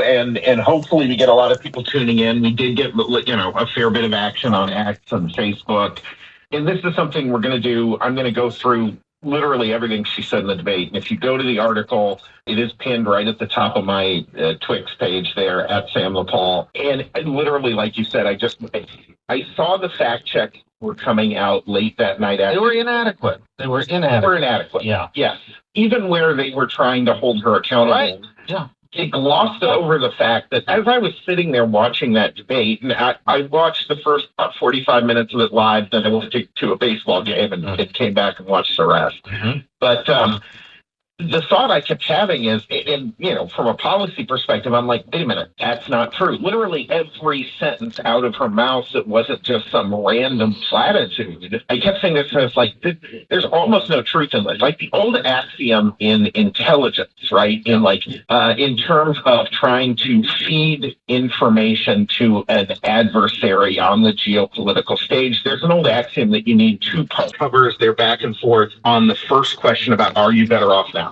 and hopefully we get a lot of people tuning in. We did get a fair bit of action on X and Facebook, and this is something we're going to do. I'm going to go through literally everything she said in the debate. And if you go to the article, it is pinned right at the top of my Twix page there at Sam LaPaul. And literally, like you said, I saw the fact check were coming out late that night. They were inadequate. Yeah. Yes. Even where they were trying to hold her accountable. Right. Yeah. They glossed over the fact that as I was sitting there watching that debate, and I watched the first about 45 minutes of it live, then I went to a baseball game and came back and watched the rest. But the thought I kept having is, and from a policy perspective, I'm like, wait a minute, that's not true. Literally every sentence out of her mouth, it wasn't just some random platitude. I kept saying this, and it's like, there's almost no truth in this. Like the old axiom in intelligence, right? In terms of trying to feed information to an adversary on the geopolitical stage, there's an old axiom that you need two covers there back and forth on the first question about, are you better off now?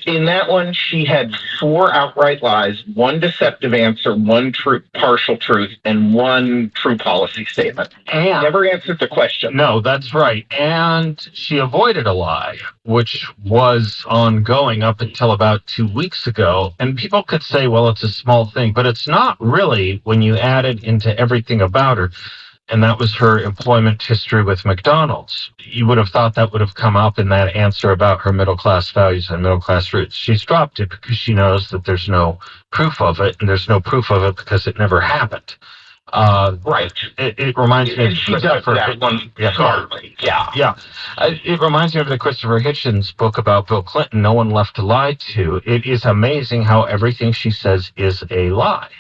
In that one, she had 4 outright lies, 1 deceptive answer, 1 partial truth, and 1 true policy statement. And never answered the question. No, that's right. And she avoided a lie, which was ongoing up until about 2 weeks ago. And people could say, well, it's a small thing, but it's not really when you add it into everything about her. And that was her employment history with McDonald's. You would have thought that would have come up in that answer about her middle-class values and middle-class roots. She's dropped it because she knows that there's no proof of it, and there's no proof of it because it never happened. Right. It reminds me of Christopher Hitchens. Yeah. It reminds me of the Christopher Hitchens book about Bill Clinton, No One Left to Lie To. It is amazing how everything she says is a lie.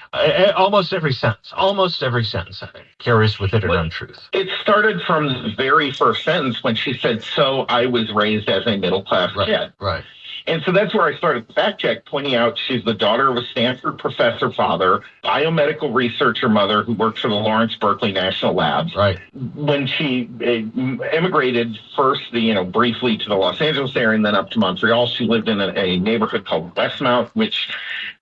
Almost every sentence, I think, carries with it an untruth. It started from the very first sentence when she said, so I was raised as a middle-class kid. Right. And so that's where I started the fact check, pointing out she's the daughter of a Stanford professor father, biomedical researcher mother who worked for the Lawrence Berkeley National Labs. Right. When she immigrated first, briefly to the Los Angeles area and then up to Montreal, she lived in a neighborhood called Westmount, which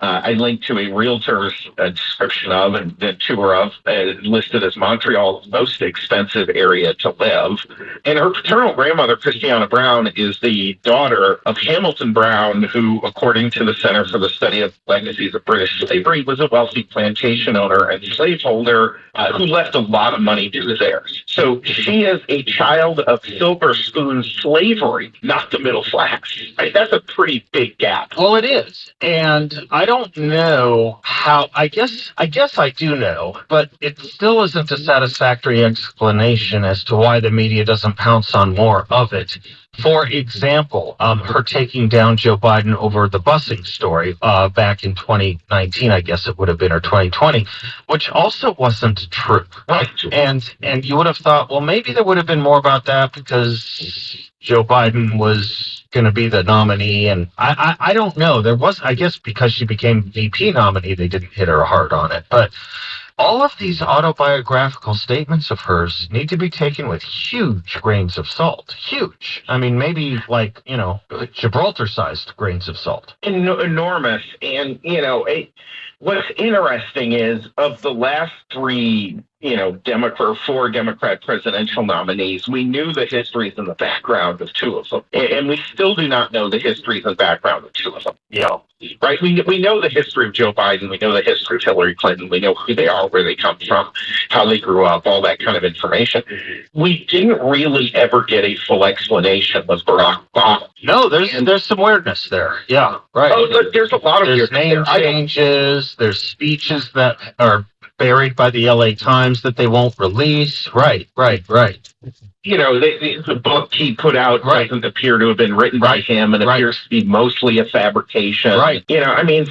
I linked to a realtor's description of and the tour of, listed as Montreal's most expensive area to live. And her paternal grandmother, Christiana Brown, is the daughter of Hamilton Brown, who, according to the Center for the Study of Legacies of British Slavery, was a wealthy plantation owner and slaveholder who left a lot of money to his heirs. So she is a child of silver spoon slavery, not the middle class. Right? That's a pretty big gap. Well, it is. And I don't know how, I guess I do know, but it still isn't a satisfactory explanation as to why the media doesn't pounce on more of it. For example, her taking down Joe Biden over the busing story back in 2019, I guess it would have been, or 2020, which also wasn't true. Right. And you would have thought, well, maybe there would have been more about that because Joe Biden was going to be the nominee. And I don't know. There was, I guess, because she became VP nominee, they didn't hit her hard on it. But all of these autobiographical statements of hers need to be taken with huge grains of salt. Huge. I mean, maybe like, Gibraltar-sized grains of salt. Enormous. And, what's interesting is of the last 3, four Democrat presidential nominees, we knew the histories and the background of 2 of them. And we still do not know the histories and background of 2 of them. Right? We know the history of Joe Biden. We know the history of Hillary Clinton. We know who they are, where they come from, how they grew up, all that kind of information. We didn't really ever get a full explanation of Barack Obama. No, there's some weirdness there. Yeah, right. Oh, there's a lot of weirdness. There's name changes. There's speeches that are buried by the LA Times that they won't release. Right. The book he put out doesn't appear to have been written by him and appears to be mostly a fabrication. Right.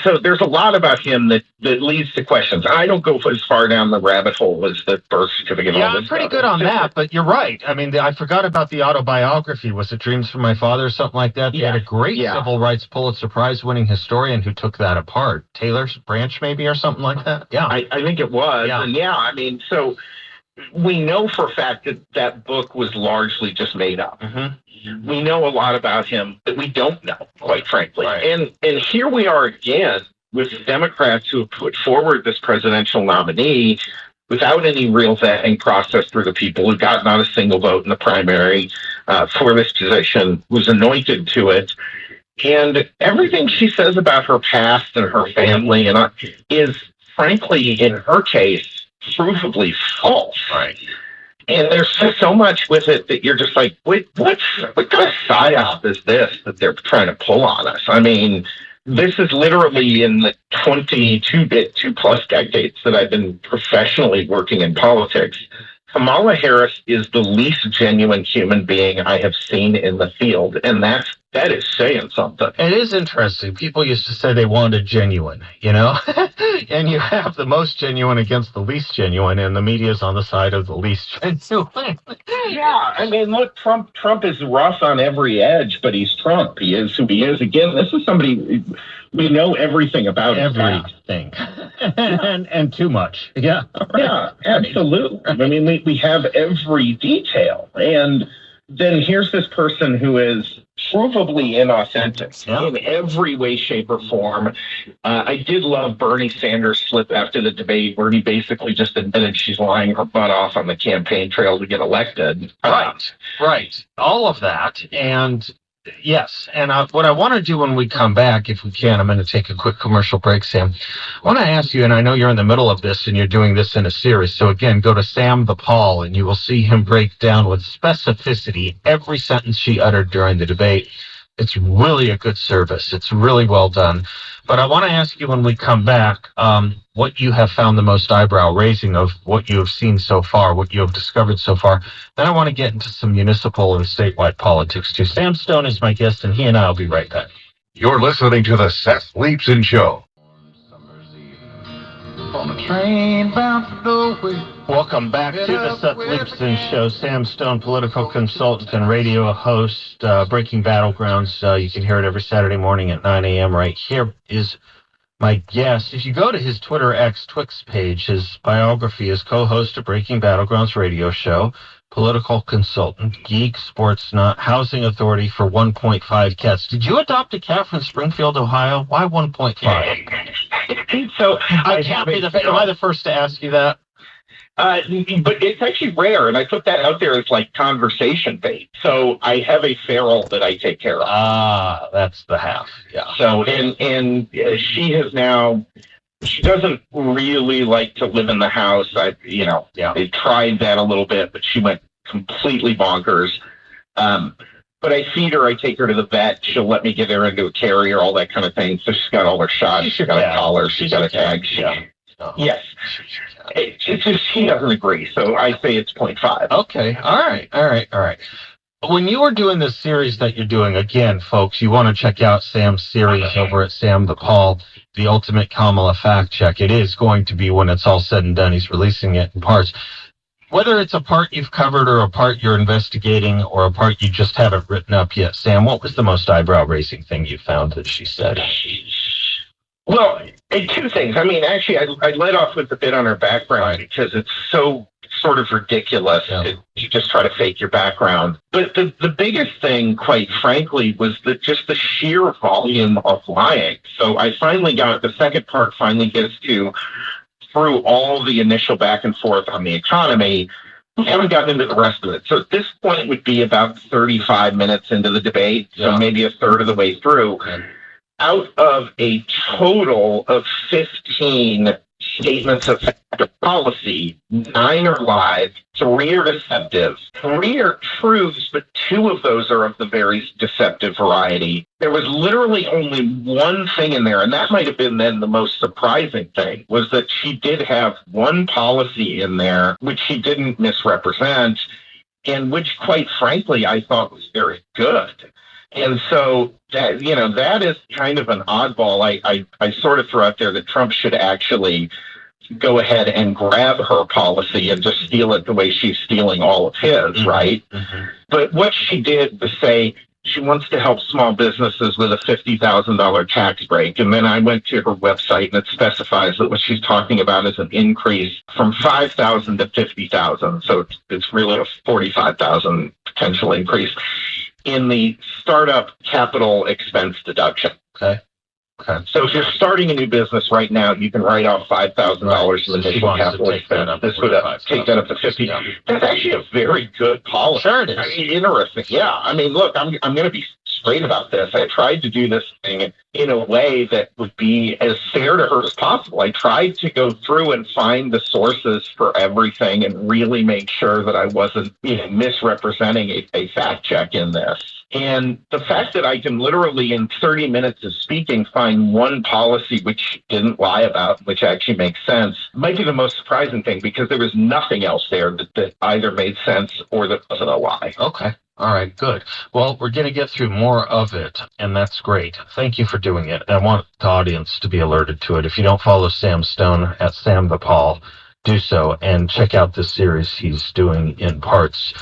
So there's a lot about him that leads to questions. I don't go as far down the rabbit hole as the birth certificate. Yeah, I'm pretty good on that, but you're right. I mean, I forgot about the autobiography. Was it Dreams from My Father or something like that? They had a great civil rights Pulitzer Prize winning historian who took that apart. Taylor Branch, maybe, or something like that? Yeah. I think it was. Yeah. And so we know for a fact that book was largely just made up. Mm-hmm. We know a lot about him that we don't know, quite frankly. Right. And here we are again with Democrats who have put forward this presidential nominee without any real vetting process through the people who got not a single vote in the primary for this position, was anointed to it. And everything she says about her past and her family is, frankly, in her case, provably false. Right. And there's just so much with it that you're just like, what kind of psyop is this that they're trying to pull on us? I mean, this is literally in the 2 plus decades that I've been professionally working in politics. Kamala Harris is the least genuine human being I have seen in the field, and that is saying something. It is interesting. People used to say they wanted genuine, and you have the most genuine against the least genuine, and the media's on the side of the least genuine. Yeah, I mean, look, Trump is rough on every edge, but he's Trump. He is who he is. Again, this is somebody we know everything about. Everything. and too much. Yeah. Yeah, absolutely. I mean, we have every detail. And then here's this person who is provably inauthentic in every way, shape, or form. I did love Bernie Sanders' slip after the debate where he basically just admitted she's lying her butt off on the campaign trail to get elected. Right. All of that. And yes. And what I want to do when we come back, if we can, I'm going to take a quick commercial break, Sam. I want to ask you, and I know you're in the middle of this and you're doing this in a series. So again, go to Sam the Paul and you will see him break down with specificity every sentence she uttered during the debate. It's really a good service. It's really well done. But I want to ask you when we come back, what you have found the most eyebrow raising of what you have seen so far, what you have discovered so far. Then I want to get into some municipal and statewide politics too. Sam Stone is my guest, and he and I will be right back. You're listening to the Seth Leibsohn Show. On a train bound for nowhere. Welcome back to the Seth Leibsohn Show. Sam Stone, political consultant and radio host, Breaking Battlegrounds. You can hear it every Saturday morning at 9 a.m. right here is my guest. If you go to his Twitter X Twix page, his biography is co-host of Breaking Battlegrounds radio show, political consultant, geek, sports nut, housing authority for 1.5 cats. Did you adopt a cat from Springfield, Ohio? Why 1.5? So am I the first to ask you that? But it's actually rare, and I put that out there as like conversation bait. So I have a feral that I take care of. That's the half. Yeah. So and she has now. She doesn't really like to live in the house. They tried that a little bit, but she went completely bonkers. But I feed her. I take her to the vet. She'll let me get her into a carrier, all that kind of thing. So she's got all her shots. She's got a collar. She's got a tag. Yes. It's just she doesn't agree. So I say it's 0.5. Okay. All right. When you are doing this series that you're doing, again, folks, you want to check out Sam's series over at Sam the Paul, The Ultimate Kamala Fact Check. It is going to be, when it's all said and done, he's releasing it in parts. Whether it's a part you've covered or a part you're investigating or a part you just haven't written up yet, Sam, what was the most eyebrow-raising thing you found that she said? Well, two things. I mean, actually, I led off with a bit on her background because it's so sort of ridiculous to just try to fake your background. But the biggest thing, quite frankly, was just the sheer volume of lying. So I finally got, the second part finally gets to, through all the initial back and forth on the economy, we haven't gotten into the rest of it. So at this point, it would be about 35 minutes into the debate, so maybe a third of the way through. Okay. Out of a total of 15 statements of policy, 9 are live, 3 are deceptive, 3 are truths, but 2 of those are of the very deceptive variety. There was literally only one thing in there, and that might have been then the most surprising thing, was that she did have one policy in there which she didn't misrepresent, and which, quite frankly, I thought was very good. And so that, that is kind of an oddball. I sort of threw out there that Trump should actually go ahead and grab her policy and just steal it the way she's stealing all of his, right? Mm-hmm. But what she did was say she wants to help small businesses with a $50,000 tax break. And then I went to her website and it specifies that what she's talking about is an increase from $5,000 to $50,000. So it's really a $45,000 potential increase in the startup capital expense deduction. Okay. Okay. So if you're starting a new business right now, you can write off $5,000 in initial capital expense. This would take that up to 50. Yeah. That's actually a very good policy. Sure it is. I mean, interesting. Yeah. I mean, look, I'm going to be straight about this. I tried to do this thing in a way that would be as fair to her as possible. I tried to go through and find the sources for everything and really make sure that I wasn't misrepresenting a fact check in this. And the fact that I can literally in 30 minutes of speaking find one policy which didn't lie about, which actually makes sense, might be the most surprising thing because there was nothing else there that either made sense or that wasn't a lie. Okay. All right, good. Well, we're going to get through more of it, and that's great. Thank you for doing it. I want the audience to be alerted to it. If you don't follow Sam Stone at Sam the Paul, do so and check out this series he's doing in parts.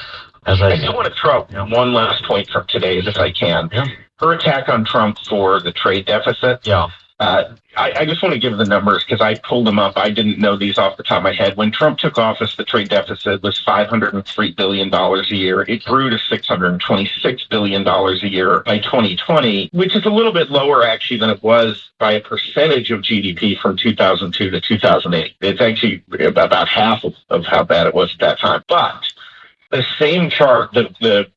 I do want to throw one last point from today, if I can. Yeah. Her attack on Trump for the trade deficit. Yeah. I just want to give the numbers because I pulled them up. I didn't know these off the top of my head. When Trump took office, the trade deficit was $503 billion a year. It grew to $626 billion a year by 2020, which is a little bit lower, actually, than it was by a percentage of GDP from 2002 to 2008. It's actually about half of how bad it was at that time. But the same chart, the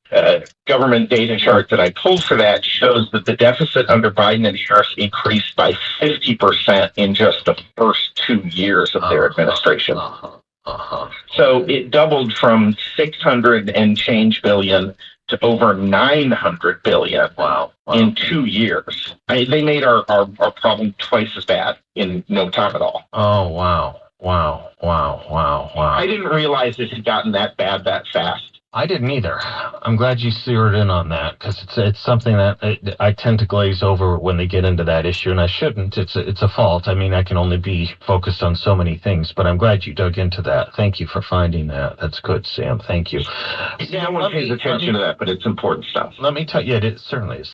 government data chart that I pulled for that shows that the deficit under Biden and Harris increased by 50% in just the first 2 years of their administration. So it doubled from 600 and change billion to over 900 billion. Wow. In 2 years. They made our problem twice as bad in no time at all. Oh, wow. Wow. I didn't realize it had gotten that bad that fast. I didn't either. I'm glad you zeroed in on that because it's something that I tend to glaze over when they get into that issue, and I shouldn't. It's a fault. I mean, I can only be focused on so many things, but I'm glad you dug into that. Thank you for finding that. That's good, Sam. Thank you. No one pays attention to that, but it's important stuff. Let me tell you, it certainly is.